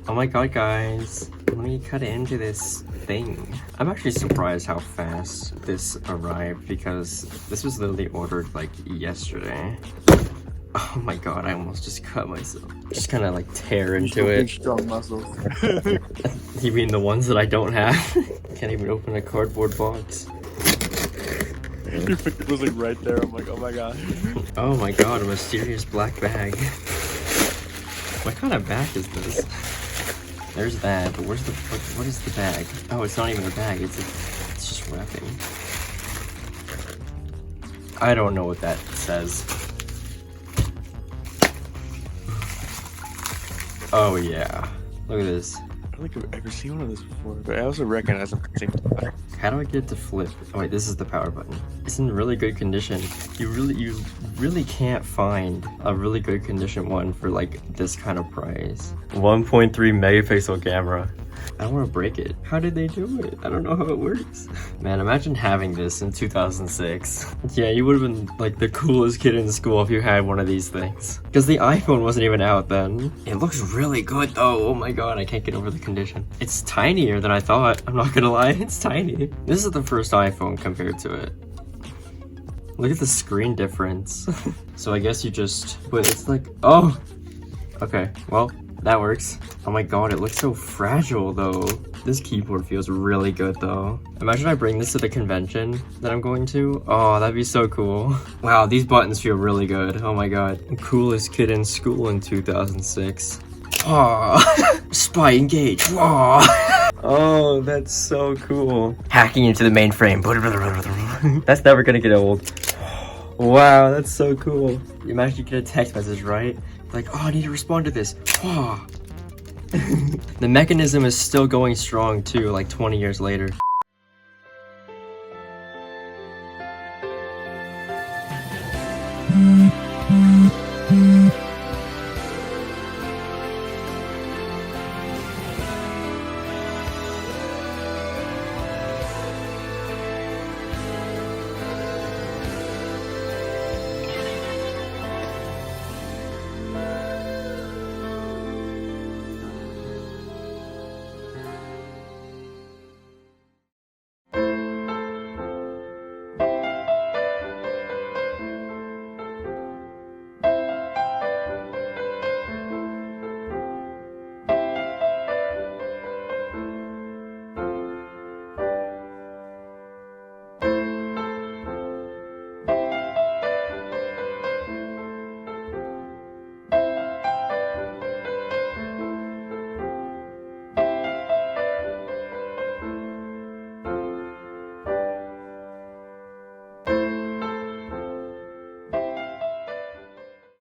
Oh my god, guys. Let me cut into this thing. I'm actually surprised how fast this arrived because this was literally ordered like yesterday. Oh my god, I almost just cut myself. Just kind of like tear into it. Strong muscles. You mean the ones that I don't have? Can't even open a cardboard box. Your finger was like right there. I'm like, oh my god. Oh my god, a mysterious black bag. What kind of bag is this? There's that, but where's the what is the bag? Oh, it's not even a bag. It's just wrapping. I don't know what that says. Oh yeah, look at this. I don't think I've ever seen one of this before, but I also recognize them. How do I get it to flip? Oh wait, this is the power button. It's in really good condition. You really can't find a really good condition one for like this kind of price. 1.3 megapixel camera. I don't want to break it. How did they do it? I don't know how it works. Man, imagine having this in 2006. Yeah, you would have been like the coolest kid in school if you had one of these things. Because the iPhone wasn't even out then. It looks really good though. Oh my god, I can't get over the condition. It's tinier than I thought. I'm not gonna lie, it's tiny. This is the first iPhone compared to it. Look at the screen difference. So I guess you just, but it's like, oh, okay, well, that works. Oh my god, it looks so fragile though. This keyboard feels really good though. Imagine I bring this to the convention that I'm going to. Oh, that'd be so cool. Wow, these buttons feel really good. Oh my god. Coolest kid in school in 2006. Oh, spy engage. Oh. Oh, that's so cool. Hacking into the mainframe. That's never gonna get old. Wow, that's so cool. You imagine you get a text message, right? Like, oh, I need to respond to this. Oh. The mechanism is still going strong too, like 20 years later.